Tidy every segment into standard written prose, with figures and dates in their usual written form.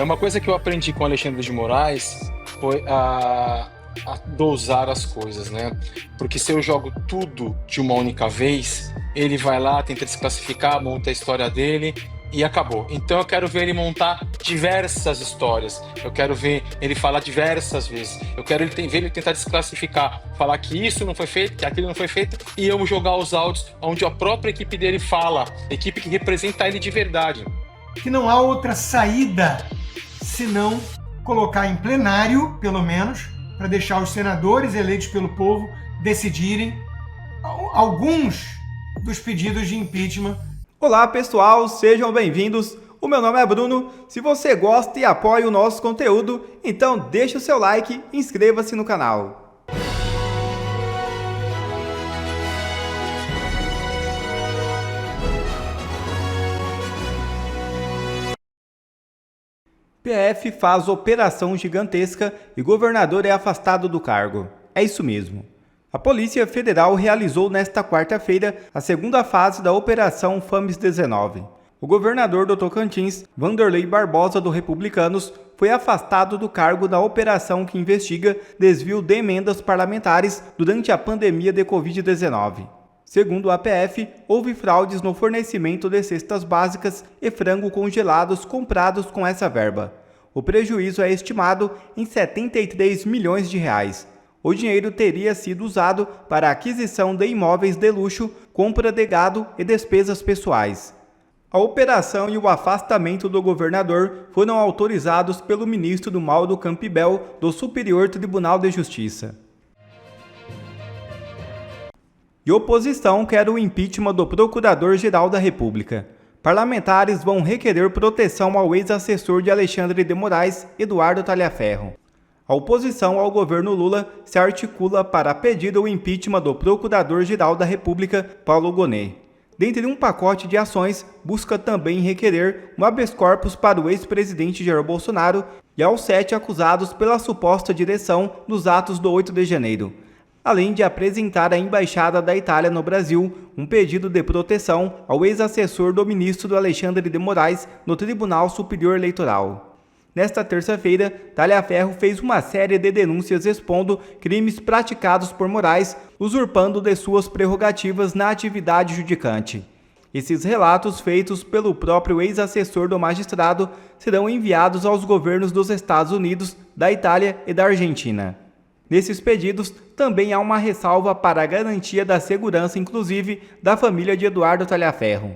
Uma coisa que eu aprendi com Alexandre de Moraes foi a dosar as coisas, né? Porque se eu jogo tudo de uma única vez, ele vai lá, tenta desclassificar, monta a história dele e acabou. Então eu quero ver ele montar diversas histórias. Eu quero ver ele falar diversas vezes. Eu quero ver ele tentar desclassificar, falar que isso não foi feito, que aquilo não foi feito, e eu jogar os áudios onde a própria equipe dele fala, equipe que representa ele de verdade. Que não há outra saída senão colocar em plenário, pelo menos, para deixar os senadores eleitos pelo povo decidirem alguns dos pedidos de impeachment. Olá pessoal, sejam bem-vindos. O meu nome é Bruno. Se você gosta e apoia o nosso conteúdo, então deixa o seu like e inscreva-se no canal. PF faz operação gigantesca e governador é afastado do cargo. É isso mesmo. A Polícia Federal realizou nesta quarta-feira a segunda fase da Operação FAMES-19. O governador do Tocantins, Wanderley Barbosa, do Republicanos, foi afastado do cargo na operação que investiga desvio de emendas parlamentares durante a pandemia de Covid-19. Segundo a PF, houve fraudes no fornecimento de cestas básicas e frango congelados comprados com essa verba. O prejuízo é estimado em 73 milhões de reais. O dinheiro teria sido usado para a aquisição de imóveis de luxo, compra de gado e despesas pessoais. A operação e o afastamento do governador foram autorizados pelo ministro Mauro Campbell, do Superior Tribunal de Justiça. E oposição quer o impeachment do Procurador-Geral da República. Parlamentares vão requerer proteção ao ex-assessor de Alexandre de Moraes, Eduardo Talhaferro. A oposição ao governo Lula se articula para pedir o impeachment do Procurador-Geral da República, Paulo Gonet. Dentre um pacote de ações, busca também requerer um habeas corpus para o ex-presidente Jair Bolsonaro e aos 7 acusados pela suposta direção dos atos do 8 de janeiro. Além de apresentar à Embaixada da Itália no Brasil um pedido de proteção ao ex-assessor do ministro Alexandre de Moraes no Tribunal Superior Eleitoral. Nesta terça-feira, Talhaferro fez uma série de denúncias expondo crimes praticados por Moraes, usurpando de suas prerrogativas na atividade judicante. Esses relatos, feitos pelo próprio ex-assessor do magistrado, serão enviados aos governos dos Estados Unidos, da Itália e da Argentina. Nesses pedidos, também há uma ressalva para a garantia da segurança, inclusive, da família de Eduardo Talhaferro.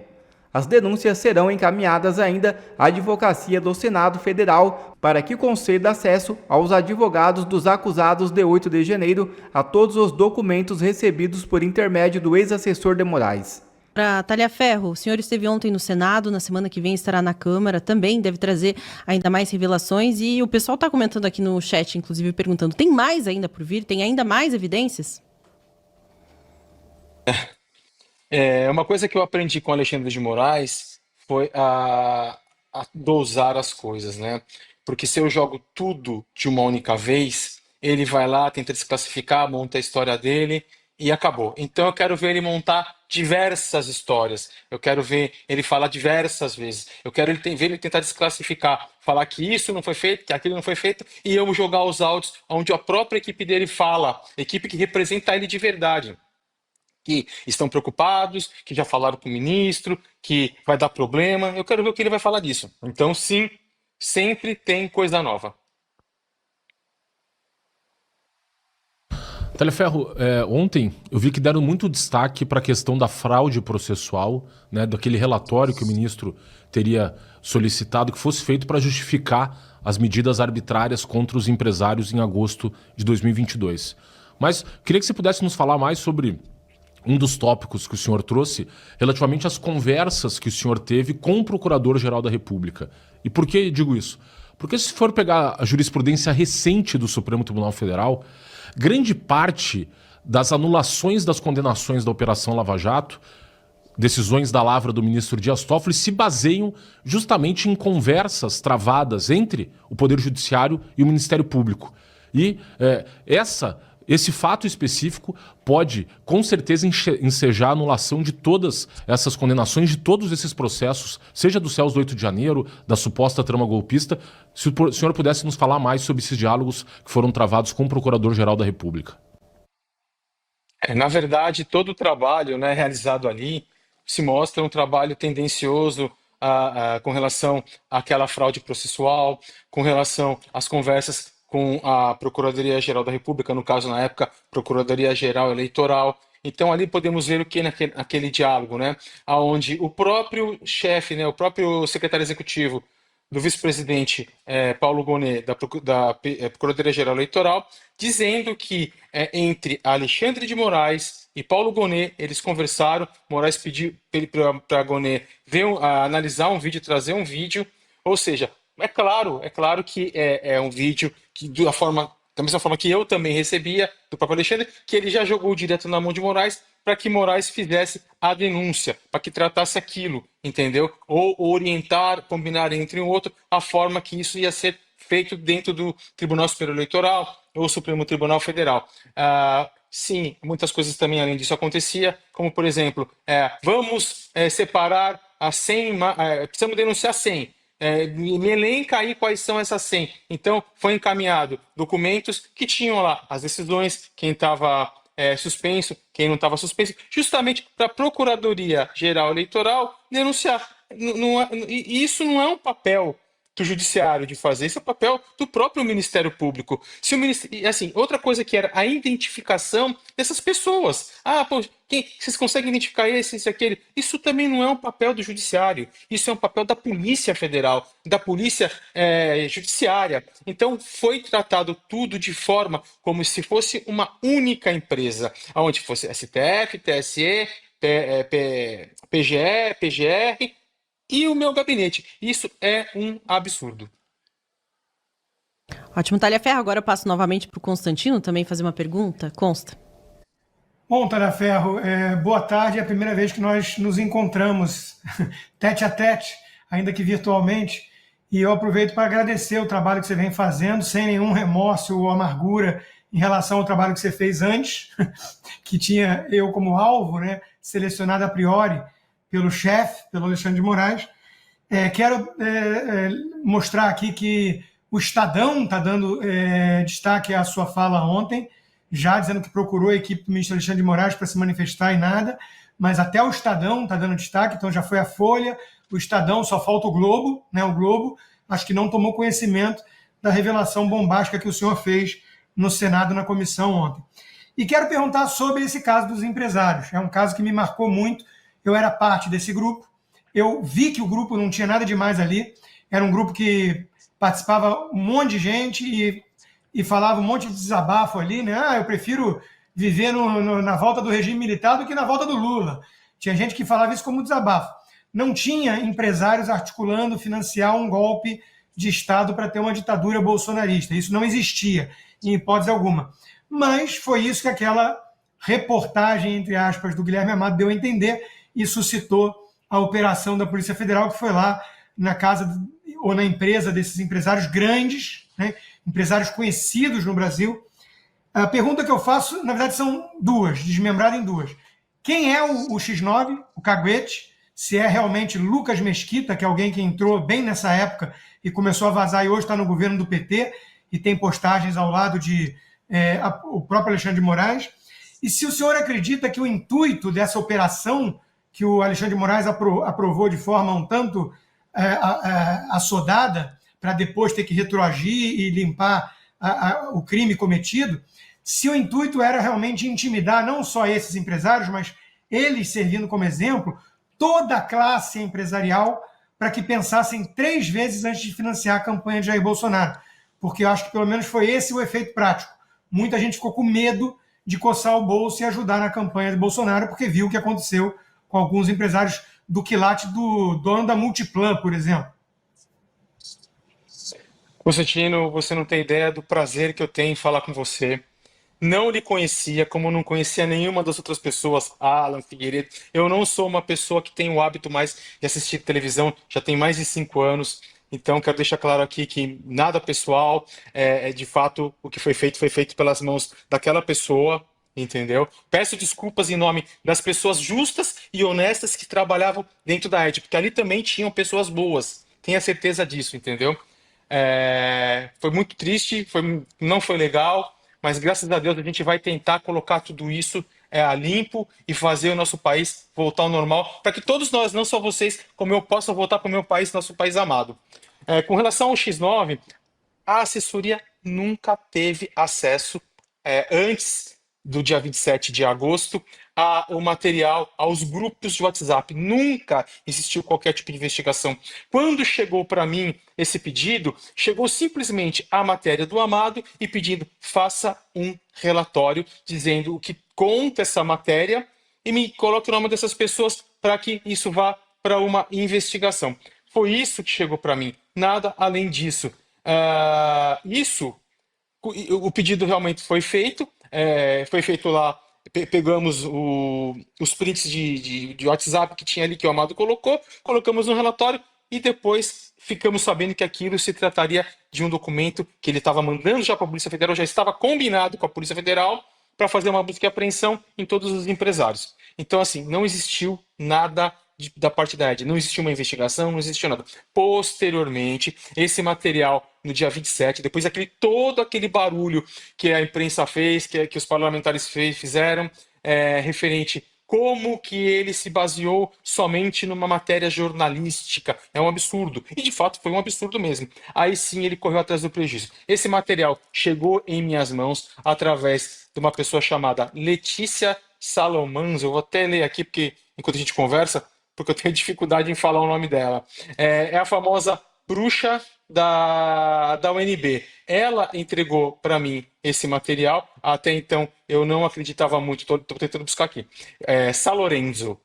As denúncias serão encaminhadas ainda à Advocacia do Senado Federal para que conceda acesso aos advogados dos acusados de 8 de janeiro a todos os documentos recebidos por intermédio do ex-assessor de Moraes. Para Talhaferro, o senhor esteve ontem no Senado, na semana que vem estará na Câmara, também deve trazer ainda mais revelações e o pessoal está comentando aqui no chat, inclusive perguntando, tem mais ainda por vir? Tem ainda mais evidências? Uma coisa que eu aprendi com Alexandre de Moraes foi a dosar as coisas, né? Porque se eu jogo tudo de uma única vez, ele vai lá, tenta desclassificar, monta a história dele e acabou. Então eu quero ver ele montar diversas histórias. Eu quero ver ele falar diversas vezes. Eu quero ver ele tentar desclassificar, falar que isso não foi feito, que aquilo não foi feito, e eu jogar os áudios onde a própria equipe dele fala, equipe que representa ele de verdade. Que estão preocupados, que já falaram com o ministro, que vai dar problema. Eu quero ver o que ele vai falar disso. Então, sim, sempre tem coisa nova. Talhaferro, ontem eu vi que deram muito destaque para a questão da fraude processual, né, daquele relatório que o ministro teria solicitado que fosse feito para justificar as medidas arbitrárias contra os empresários em agosto de 2022. Mas queria que você pudesse nos falar mais sobre um dos tópicos que o senhor trouxe relativamente às conversas que o senhor teve com o Procurador-Geral da República. E por que digo isso? Porque se for pegar a jurisprudência recente do Supremo Tribunal Federal, grande parte das anulações das condenações da Operação Lava Jato, decisões da lavra do ministro Dias Toffoli, se baseiam justamente em conversas travadas entre o Poder Judiciário e o Ministério Público. E essa esse fato específico pode, com certeza, ensejar a anulação de todas essas condenações, de todos esses processos, seja dos céus do 8 de janeiro, da suposta trama golpista. Se o senhor pudesse nos falar mais sobre esses diálogos que foram travados com o Procurador-Geral da República. Na verdade, todo o trabalho, né, realizado ali se mostra um trabalho tendencioso com relação àquela fraude processual, com relação às conversas com a Procuradoria-Geral da República, no caso, na época, Procuradoria-Geral Eleitoral. Então, ali podemos ver o que naquele diálogo, né, onde o próprio chefe, né, o próprio secretário executivo do vice-presidente Paulo Gonet, da Procuradoria-Geral Eleitoral, dizendo que entre Alexandre de Moraes e Paulo Gonet, eles conversaram. Moraes pediu para Gonet analisar um vídeo, trazer um vídeo, ou seja, é claro que é um vídeo que, da mesma forma que eu também recebia do próprio Alexandre, que ele já jogou direto na mão de Moraes para que Moraes fizesse a denúncia, para que tratasse aquilo, entendeu? Ou orientar, combinar entre um outro a forma que isso ia ser feito dentro do Tribunal Superior Eleitoral ou Supremo Tribunal Federal. Sim, muitas coisas também além disso acontecia, como por exemplo, vamos separar as 100, precisamos denunciar 100. Me elenca aí quais são essas 100. Então, foi encaminhado documentos que tinham lá as decisões, quem estava suspenso, quem não estava suspenso, justamente para a Procuradoria-Geral Eleitoral denunciar. E isso não é um papel do Judiciário de fazer, isso é o papel do próprio Ministério Público. Se o assim, outra coisa que era a identificação dessas pessoas. Pô, vocês conseguem identificar esse, aquele? Isso também não é um papel do Judiciário, isso é um papel da Polícia Federal, da Polícia Judiciária. Então, foi tratado tudo de forma como se fosse uma única empresa, onde fosse STF, TSE, PGE, PGR, e o meu gabinete. Isso é um absurdo. Ótimo, Talhaferro. Agora eu passo novamente para o Constantino também fazer uma pergunta. Consta. Bom, Talhaferro, boa tarde. É a primeira vez que nós nos encontramos tete a tete, ainda que virtualmente. E eu aproveito para agradecer o trabalho que você vem fazendo, sem nenhum remorso ou amargura em relação ao trabalho que você fez antes, que tinha eu como alvo, né, selecionado a priori pelo chefe, pelo Alexandre de Moraes. Quero mostrar aqui que o Estadão está dando destaque à sua fala ontem, já dizendo que procurou a equipe do ministro Alexandre de Moraes para se manifestar e nada, mas até o Estadão está dando destaque, então já foi a Folha, o Estadão, só falta o Globo, né? O Globo acho que não tomou conhecimento da revelação bombástica que o senhor fez no Senado, na comissão ontem. E quero perguntar sobre esse caso dos empresários. É um caso que me marcou muito. Eu era parte desse grupo, eu vi que o grupo não tinha nada demais ali, era um grupo que participava um monte de gente e falava um monte de desabafo ali, né? Eu prefiro viver na volta do regime militar do que na volta do Lula. Tinha gente que falava isso como desabafo. Não tinha empresários articulando financiar um golpe de Estado para ter uma ditadura bolsonarista. Isso não existia, em hipótese alguma. Mas foi isso que aquela reportagem, entre aspas, do Guilherme Amado deu a entender, e suscitou a operação da Polícia Federal, que foi lá na casa ou na empresa desses empresários grandes, né, empresários conhecidos no Brasil. A pergunta que eu faço, na verdade, são duas, desmembrada em duas. Quem é o X9, o Caguete? Se é realmente Lucas Mesquita, que é alguém que entrou bem nessa época e começou a vazar e hoje está no governo do PT e tem postagens ao lado de o próprio Alexandre de Moraes. E se o senhor acredita que o intuito dessa operação que o Alexandre de Moraes aprovou de forma um tanto assodada, para depois ter que retroagir e limpar o crime cometido, se o intuito era realmente intimidar não só esses empresários, mas eles servindo como exemplo, toda a classe empresarial, para que pensassem 3 vezes antes de financiar a campanha de Jair Bolsonaro. Porque eu acho que pelo menos foi esse o efeito prático. Muita gente ficou com medo de coçar o bolso e ajudar na campanha de Bolsonaro, porque viu o que aconteceu com alguns empresários do quilate do dono da Multiplan, por exemplo. Constantino, você não tem ideia do prazer que eu tenho em falar com você. Não lhe conhecia, como não conhecia nenhuma das outras pessoas, Alan, Figueiredo. Eu não sou uma pessoa que tem o hábito mais de assistir televisão, já tem mais de 5 anos. Então, quero deixar claro aqui que nada pessoal, de fato, o que foi feito pelas mãos daquela pessoa, entendeu? Peço desculpas em nome das pessoas justas e honestas que trabalhavam dentro da ED, porque ali também tinham pessoas boas, tenha certeza disso, entendeu? Foi muito triste, não foi legal, mas graças a Deus a gente vai tentar colocar tudo isso a limpo e fazer o nosso país voltar ao normal, para que todos nós, não só vocês, como eu, possa voltar para o meu país, nosso país amado. Com relação ao X9, a assessoria nunca teve acesso, antes do dia 27 de agosto, ao material, aos grupos de WhatsApp. Nunca existiu qualquer tipo de investigação. Quando chegou para mim esse pedido, chegou simplesmente a matéria do Amado e pedindo: faça um relatório dizendo o que conta essa matéria e me coloque o nome dessas pessoas para que isso vá para uma investigação. Foi isso que chegou para mim, nada além disso. O pedido realmente foi feito lá, pegamos os prints de WhatsApp que tinha ali, que o Amado colocamos no relatório e depois ficamos sabendo que aquilo se trataria de um documento que ele estava mandando já para a Polícia Federal, já estava combinado com a Polícia Federal para fazer uma busca e apreensão em todos os empresários. Então, assim, não existiu nada da parte da ED, não existiu uma investigação, não existiu nada. Posteriormente, esse material, no dia 27, depois todo aquele barulho que a imprensa fez, que os parlamentares fizeram, referente como que ele se baseou somente numa matéria jornalística. É um absurdo. E, de fato, foi um absurdo mesmo. Aí sim ele correu atrás do prejuízo. Esse material chegou em minhas mãos através de uma pessoa chamada Letícia Salomães. Eu vou até ler aqui, porque enquanto a gente conversa, porque eu tenho dificuldade em falar o nome dela. É a famosa bruxa da UNB. Ela entregou para mim esse material. Até então eu não acreditava muito. Estou tentando buscar aqui. Salorenzo.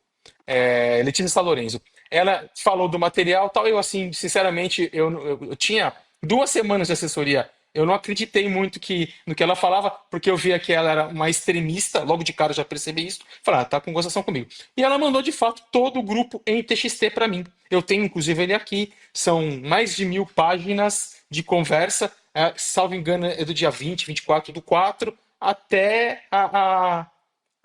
Letícia Salorenzo. Ela falou do material tal. Eu, assim, sinceramente, eu tinha 2 semanas de assessoria. Eu não acreditei muito no que ela falava, porque eu via que ela era uma extremista, logo de cara eu já percebi isso. Falei, tá com gozação comigo. E ela mandou, de fato, todo o grupo em TXT para mim. Eu tenho, inclusive, ele aqui. São mais de 1000 páginas de conversa. Salvo engano, é do dia 20, 24 do 4, até a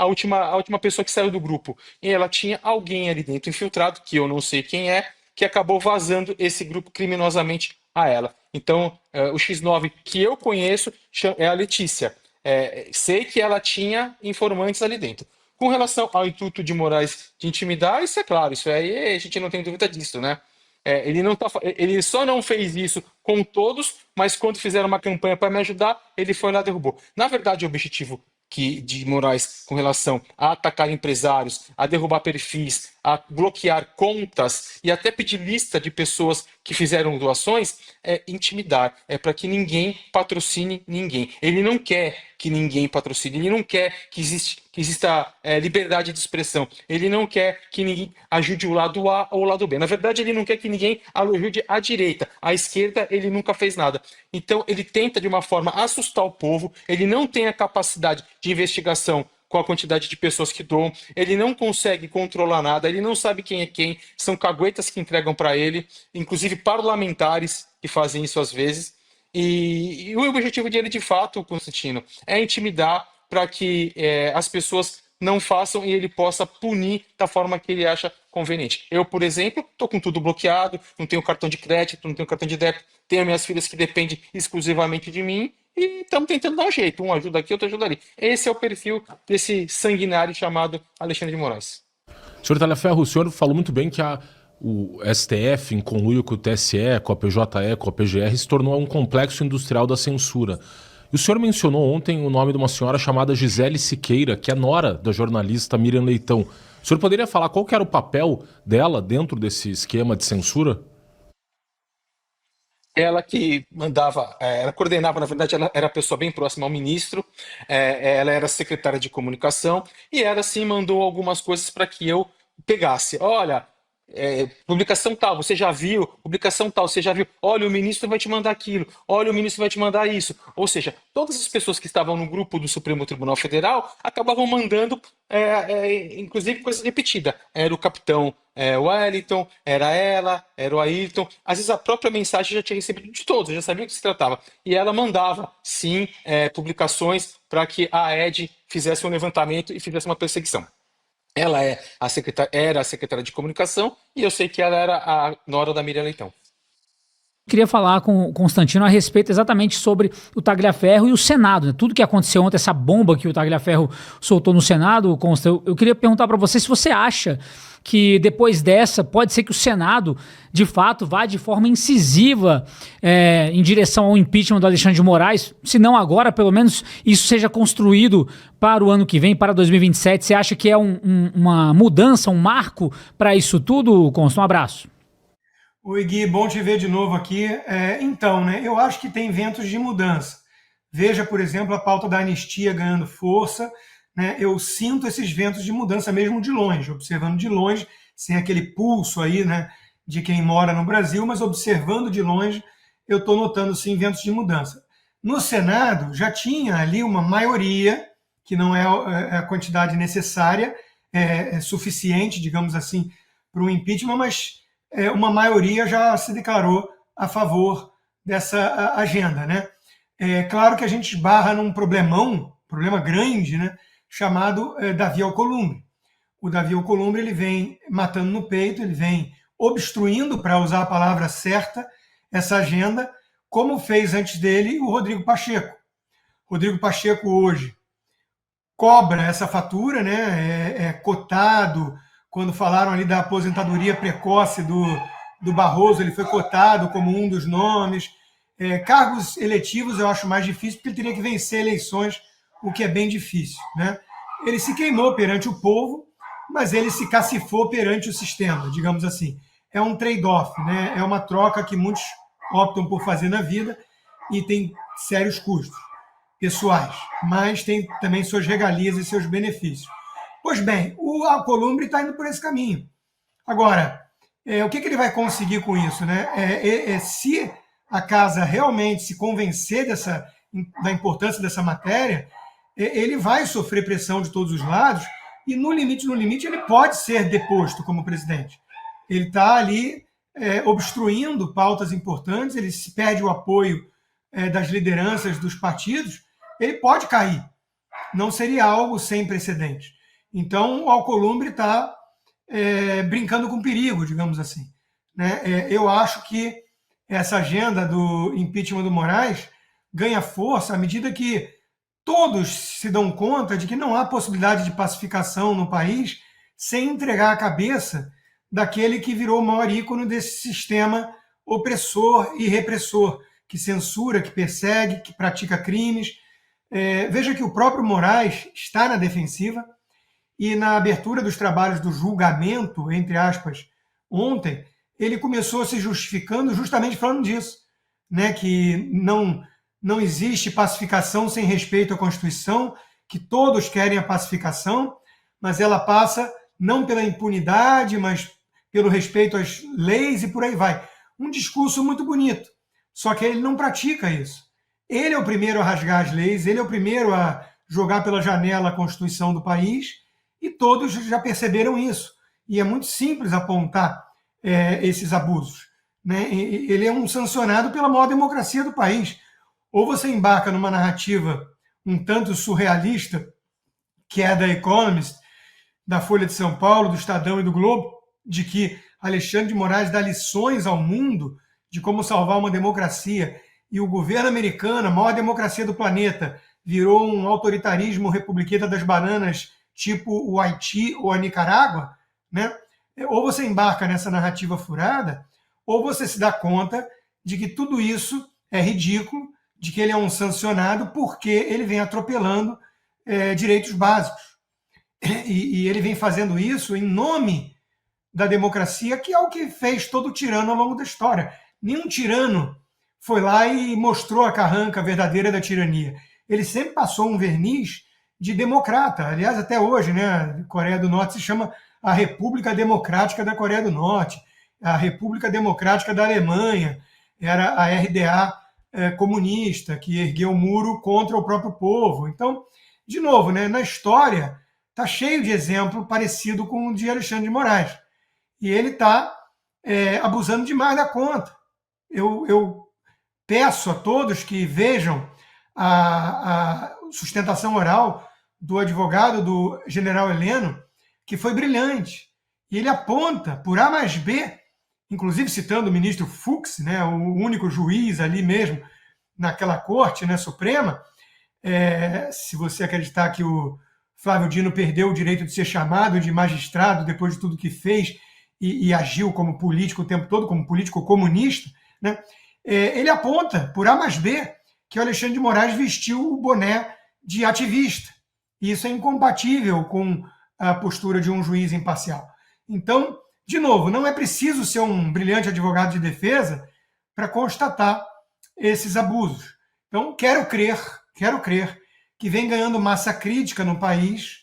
última pessoa que saiu do grupo. E ela tinha alguém ali dentro infiltrado, que eu não sei quem é, que acabou vazando esse grupo criminosamente a ela. Então, o X9 que eu conheço é a Letícia. Sei que ela tinha informantes ali dentro. Com relação ao intuito de Moraes de intimidar, isso é claro, isso aí a gente não tem dúvida disso, né? Ele só não fez isso com todos, mas quando fizeram uma campanha para me ajudar, ele foi lá e derrubou. Na verdade, o objetivo de Moraes com relação a atacar empresários, a derrubar perfis, a bloquear contas e até pedir lista de pessoas que fizeram doações, é intimidar, é para que ninguém patrocine ninguém. Ele não quer que ninguém patrocine, ele não quer que exista liberdade de expressão, ele não quer que ninguém ajude o lado A ou o lado B. Na verdade, ele não quer que ninguém ajude a direita, a esquerda ele nunca fez nada. Então ele tenta de uma forma assustar o povo, ele não tem a capacidade de investigação com a quantidade de pessoas que doam, ele não consegue controlar nada, ele não sabe quem é quem, são caguetas que entregam para ele, inclusive parlamentares que fazem isso às vezes, e o objetivo dele de fato, Constantino, é intimidar para que as pessoas não façam e ele possa punir da forma que ele acha conveniente. Eu, por exemplo, estou com tudo bloqueado, não tenho cartão de crédito, não tenho cartão de débito, tenho minhas filhas que dependem exclusivamente de mim, e estamos tentando dar um jeito. Um ajuda aqui, outro ajuda ali. Esse é o perfil desse sanguinário chamado Alexandre de Moraes. Senhor Talhaferro, o senhor falou muito bem que o STF, em conluio com o TSE, com a PJE, com a PGR, se tornou um complexo industrial da censura. E o senhor mencionou ontem o nome de uma senhora chamada Gisele Siqueira, que é nora da jornalista Miriam Leitão. O senhor poderia falar qual que era o papel dela dentro desse esquema de censura? Ela que mandava, ela coordenava, na verdade, ela era a pessoa bem próxima ao ministro, ela era secretária de comunicação, e ela sim mandou algumas coisas para que eu pegasse. Olha, publicação tal, você já viu, publicação tal, você já viu, olha, o ministro vai te mandar aquilo, olha, o ministro vai te mandar isso. Ou seja, todas as pessoas que estavam no grupo do Supremo Tribunal Federal acabavam mandando, inclusive, coisas repetidas. Era o capitão Wellington, era ela, era o Ayrton. Às vezes a própria mensagem já tinha recebido de todos, já sabia o que se tratava. E ela mandava, sim, publicações para que a ED fizesse um levantamento e fizesse uma perseguição. Ela era a secretária de comunicação e eu sei que ela era a nora da Miriam Leitão. Queria falar com o Constantino a respeito exatamente sobre o Tagliaferro e o Senado, né? Tudo que aconteceu ontem, essa bomba que o Tagliaferro soltou no Senado, Consta, eu queria perguntar para você se você acha que depois dessa pode ser que o Senado, de fato, vá de forma incisiva em direção ao impeachment do Alexandre de Moraes, se não agora, pelo menos isso seja construído para o ano que vem, para 2027. Você acha que é uma mudança, um marco para isso tudo, Consta? Um abraço. Oi, Gui, bom te ver de novo aqui. Então, né, eu acho que tem ventos de mudança. Veja, por exemplo, a pauta da anistia ganhando força, né? Eu sinto esses ventos de mudança mesmo de longe, observando de longe, sem aquele pulso aí, né, de quem mora no Brasil, mas observando de longe, eu estou notando sim ventos de mudança. No Senado já tinha ali uma maioria, que não é a quantidade necessária, suficiente, digamos assim, para um impeachment, mas uma maioria já se declarou a favor dessa agenda, né? Claro que a gente esbarra num problema grande, né, chamado Davi Alcolumbre. O Davi Alcolumbre ele vem matando no peito, ele vem obstruindo, para usar a palavra certa, essa agenda, como fez antes dele o Rodrigo Pacheco. Rodrigo Pacheco hoje cobra essa fatura, né? É cotado. Quando falaram ali da aposentadoria precoce do Barroso, ele foi cotado como um dos nomes. Cargos eletivos eu acho mais difícil, porque ele teria que vencer eleições, o que é bem difícil, né? Ele se queimou perante o povo, mas ele se cacifou perante o sistema, digamos assim. É um trade-off, né? É uma troca que muitos optam por fazer na vida e tem sérios custos pessoais, mas tem também suas regalias e seus benefícios. Pois bem, o Alcolumbre está indo por esse caminho. Agora, o que ele vai conseguir com isso, né? Se a casa realmente se convencer da importância dessa matéria, ele vai sofrer pressão de todos os lados e, no limite, ele pode ser deposto como presidente. Ele está ali obstruindo pautas importantes, ele se perde o apoio das lideranças dos partidos, ele pode cair. Não seria algo sem precedentes. Então, o Alcolumbre está brincando com perigo, digamos assim, né? Eu acho que essa agenda do impeachment do Moraes ganha força à medida que todos se dão conta de que não há possibilidade de pacificação no país sem entregar a cabeça daquele que virou o maior ícone desse sistema opressor e repressor, que censura, que persegue, que pratica crimes. Veja que o próprio Moraes está na defensiva e na abertura dos trabalhos do julgamento, entre aspas, ontem, ele começou se justificando justamente falando disso, né? Que não existe pacificação sem respeito à Constituição, que todos querem a pacificação, mas ela passa não pela impunidade, mas pelo respeito às leis e por aí vai. Um discurso muito bonito, só que ele não pratica isso. Ele é o primeiro a rasgar as leis, ele é o primeiro a jogar pela janela a Constituição do país, e todos já perceberam isso. E é muito simples apontar esses abusos, né? Ele é um sancionado pela maior democracia do país. Ou você embarca numa narrativa um tanto surrealista, que é a da Economist, da Folha de São Paulo, do Estadão e do Globo, de que Alexandre de Moraes dá lições ao mundo de como salvar uma democracia, e o governo americano, a maior democracia do planeta, virou um autoritarismo republicano das bananas, tipo o Haiti ou a Nicarágua, né? Ou você embarca nessa narrativa furada, ou você se dá conta de que tudo isso é ridículo, de que ele é um sancionado porque ele vem atropelando direitos básicos. E ele vem fazendo isso em nome da democracia, que é o que fez todo tirano ao longo da história. Nenhum tirano foi lá e mostrou a carranca verdadeira da tirania. Ele sempre passou um verniz de democrata. Aliás, até hoje, né, a Coreia do Norte se chama a República Democrática da Coreia do Norte, a República Democrática da Alemanha, era a RDA comunista, que ergueu o muro contra o próprio povo. Então, de novo, né, na história, está cheio de exemplo parecido com o de Alexandre de Moraes. E ele está abusando demais da conta. Eu peço a todos que vejam a sustentação oral do advogado do general Heleno, que foi brilhante. E ele aponta, por A mais B, inclusive citando o ministro Fux, né, o único juiz ali mesmo, naquela corte, né, Suprema, se você acreditar que o Flávio Dino perdeu o direito de ser chamado de magistrado depois de tudo que fez e agiu como político o tempo todo, como político comunista, né, ele aponta, por A mais B, que o Alexandre de Moraes vestiu o boné de ativista. E isso é incompatível com a postura de um juiz imparcial. Então, de novo, não é preciso ser um brilhante advogado de defesa para constatar esses abusos. Então, quero crer que vem ganhando massa crítica no país,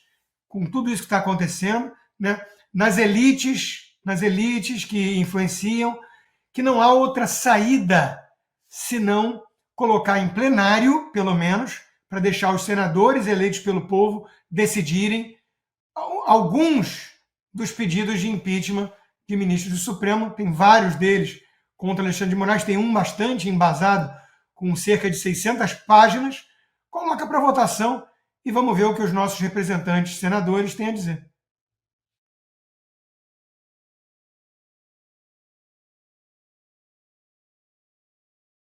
com tudo isso que está acontecendo, né? nas elites que influenciam, que não há outra saída senão colocar em plenário, pelo menos, para deixar os senadores eleitos pelo povo decidirem alguns dos pedidos de impeachment de ministros do Supremo. Tem vários deles contra Alexandre de Moraes, tem um bastante embasado, com cerca de 600 páginas. Coloca para votação e vamos ver o que os nossos representantes senadores têm a dizer.